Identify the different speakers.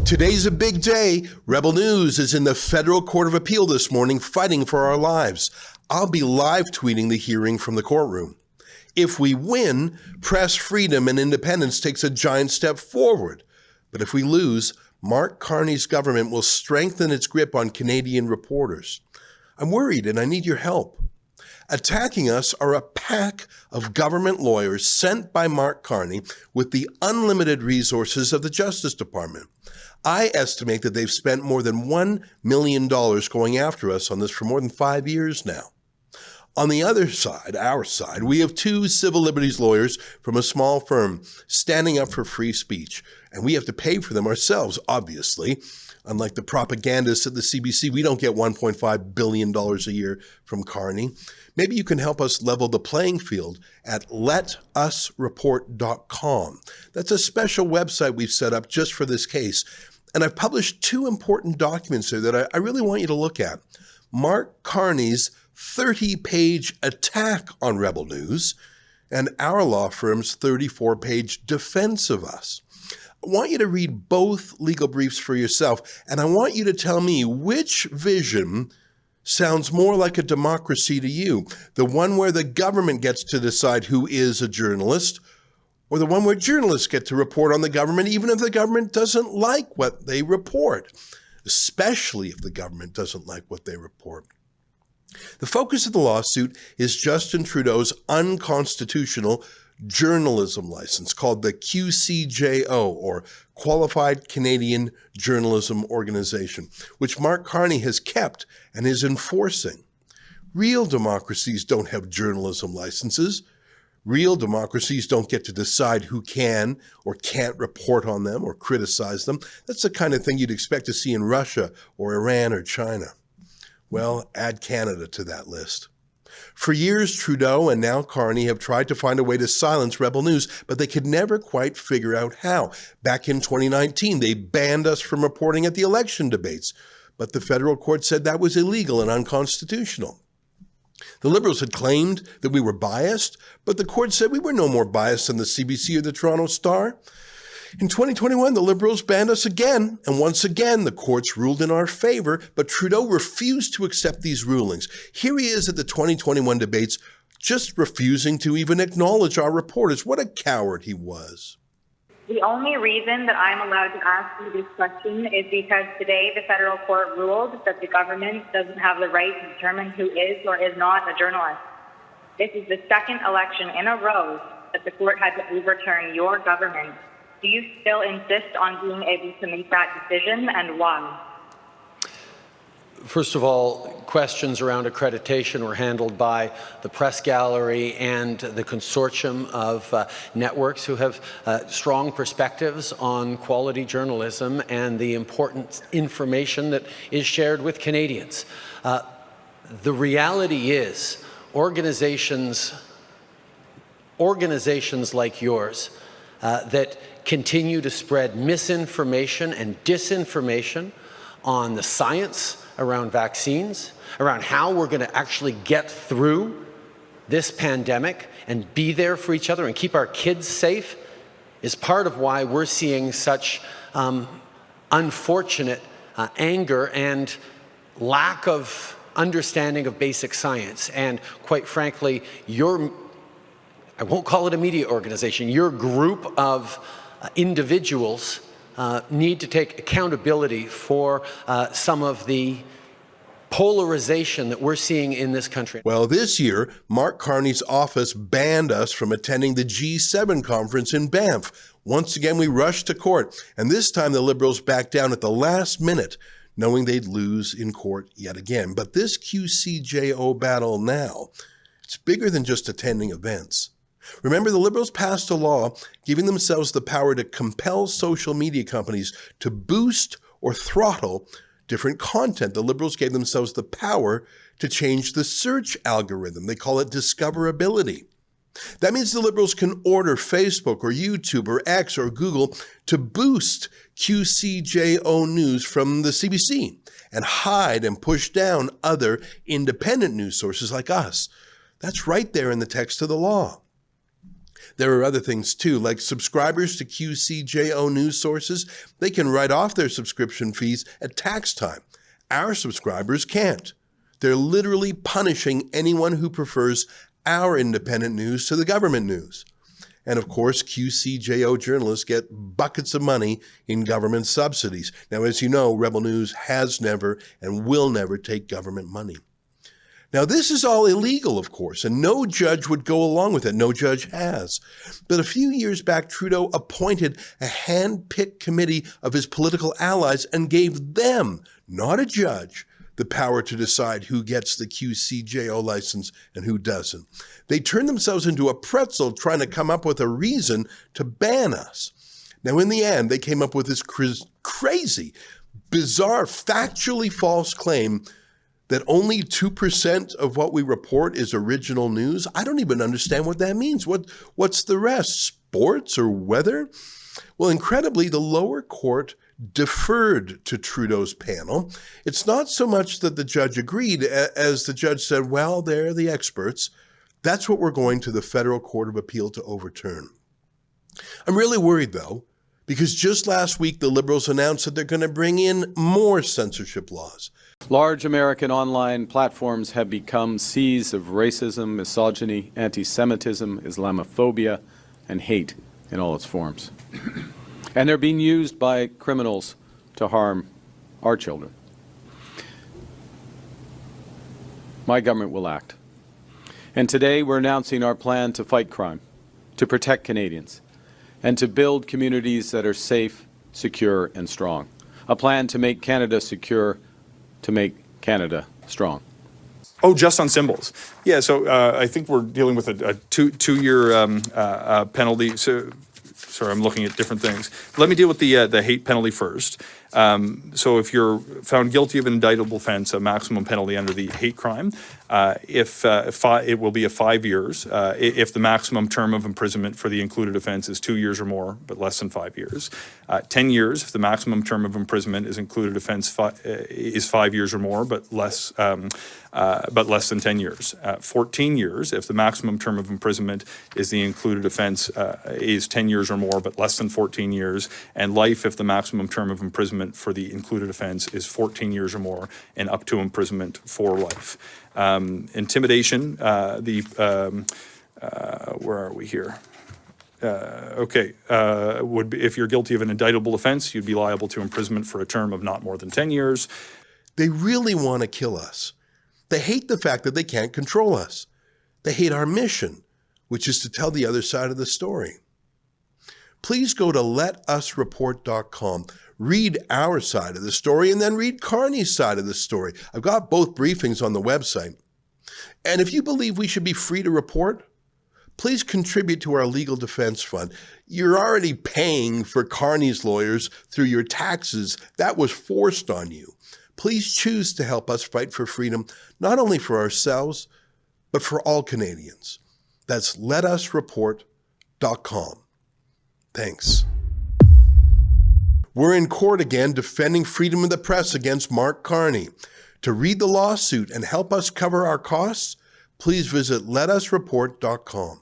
Speaker 1: Today's a big day. Rebel News is in the Federal Court of Appeal this morning fighting for our lives. I'll be live tweeting the hearing from the courtroom. If we win, press freedom and independence takes a giant step forward. But if we lose, Mark Carney's government will strengthen its grip on Canadian reporters. I'm worried and I need your help. Attacking us are a pack of government lawyers sent by Mark Carney with the unlimited resources of the Justice Department. I estimate that they've spent more than $1 million going after us on this for more than 5 years now. On the other side, our side, we have two civil liberties lawyers from a small firm standing up for free speech, and we have to pay for them ourselves, obviously. Unlike the propagandists at the CBC, we don't get $1.5 billion a year from Carney. Maybe you can help us level the playing field at letusreport.com. That's a special website we've set up just for this case. And I've published two important documents there that I really want you to look at. Mark Carney's 30-page attack on Rebel News and our law firm's 34-page defense of us. I want you to read both legal briefs for yourself, and I want you to tell me which vision sounds more like a democracy to you, the one where the government gets to decide who is a journalist, or the one where journalists get to report on the government even if the government doesn't like what they report, especially if the government doesn't like what they report. The focus of the lawsuit is Justin Trudeau's unconstitutional journalism license called the QCJO, or Qualified Canadian Journalism Organization, which Mark Carney has kept and is enforcing. Real democracies don't have journalism licenses. Real democracies don't get to decide who can or can't report on them or criticize them. That's the kind of thing you'd expect to see in Russia or Iran or China. Well, add Canada to that list. For years, Trudeau and now Carney have tried to find a way to silence Rebel News, but they could never quite figure out how. Back in 2019, they banned us from reporting at the election debates, but the federal court said that was illegal and unconstitutional. The Liberals had claimed that we were biased, but the court said we were no more biased than the CBC or the Toronto Star. In 2021, the Liberals banned us again, and once again, the courts ruled in our favor, but Trudeau refused to accept these rulings. Here he is at the 2021 debates, just refusing to even acknowledge our reporters. What a coward he was.
Speaker 2: The only reason that I'm allowed to ask you this question is because today the federal court ruled that the government doesn't have the right to determine who is or is not a journalist. This is the second election in a row that the court had to overturn your government. Do you still insist on being able to make that decision, and why?
Speaker 3: First of all, questions around accreditation were handled by the press gallery and the consortium of networks who have strong perspectives on quality journalism and the important information that is shared with Canadians. The reality is organizations like yours that continue to spread misinformation and disinformation on the science around vaccines, around how we're going to actually get through this pandemic and be there for each other and keep our kids safe, is part of why we're seeing such unfortunate anger and lack of understanding of basic science. And quite frankly, I won't call it a media organization, your group of individuals need to take accountability for some of the polarization that we're seeing in this country.
Speaker 1: Well, this year, Mark Carney's office banned us from attending the G7 conference in Banff. Once again, we rushed to court, and this time the Liberals backed down at the last minute, knowing they'd lose in court yet again. But this QCJO battle now, it's bigger than just attending events. Remember, the Liberals passed a law giving themselves the power to compel social media companies to boost or throttle different content. The Liberals gave themselves the power to change the search algorithm. They call it discoverability. That means the Liberals can order Facebook or YouTube or X or Google to boost QCJO news from the CBC and hide and push down other independent news sources like us. That's right there in the text of the law. There are other things too, like subscribers to QCJO news sources. They can write off their subscription fees at tax time. Our subscribers can't. They're literally punishing anyone who prefers our independent news to the government news. And of course, QCJO journalists get buckets of money in government subsidies. Now, as you know, Rebel News has never and will never take government money. Now, this is all illegal, of course, and no judge would go along with it. No judge has. But a few years back, Trudeau appointed a hand-picked committee of his political allies and gave them, not a judge, the power to decide who gets the QCJO license and who doesn't. They turned themselves into a pretzel trying to come up with a reason to ban us. Now, in the end, they came up with this crazy, bizarre, factually false claim that only 2% of what we report is original news. I don't even understand what that means. What's the rest? Sports or weather? Well, incredibly, the lower court deferred to Trudeau's panel. It's not so much that the judge agreed as the judge said, well, they're the experts. That's what we're going to the Federal Court of Appeal to overturn. I'm really worried, though, because just last week, the Liberals announced that they're going to bring in more censorship laws.
Speaker 4: Large American online platforms have become seas of racism, misogyny, anti-Semitism, Islamophobia, and hate in all its forms. And they're being used by criminals to harm our children. My government will act. And today we're announcing our plan to fight crime, to protect Canadians, and to build communities that are safe, secure, and strong. A plan to make Canada secure, to make Canada strong.
Speaker 5: Oh, just on symbols. Yeah, so I think we're dealing with a two-year penalty. So, sorry, I'm looking at different things. Let me deal with the hate penalty first. So if you're found guilty of an indictable offense, a maximum penalty under the hate crime, it will be a 5 years. If the maximum term of imprisonment for the included offense is 2 years or more, but less than 5 years. 10 years if the maximum term of imprisonment is included offense is 5 years or more, but less than 10 years. 14 years if the maximum term of imprisonment is the included offense is 10 years or more, but less than 14 years. And life if the maximum term of imprisonment for the included offense is 14 years or more, and up to imprisonment for life. Intimidation, where are we here? Would be, if you're guilty of an indictable offense, you'd be liable to imprisonment for a term of not more than 10 years.
Speaker 1: They really want to kill us. They hate the fact that they can't control us. They hate our mission, which is to tell the other side of the story. Please go to letusreport.com. Read our side of the story and then read Carney's side of the story. I've got both briefings on the website. And if you believe we should be free to report, please contribute to our legal defense fund. You're already paying for Carney's lawyers through your taxes. That was forced on you. Please choose to help us fight for freedom, not only for ourselves, but for all Canadians. That's letusreport.com. Thanks. We're in court again defending freedom of the press against Mark Carney. To read the lawsuit and help us cover our costs, please visit letusreport.com.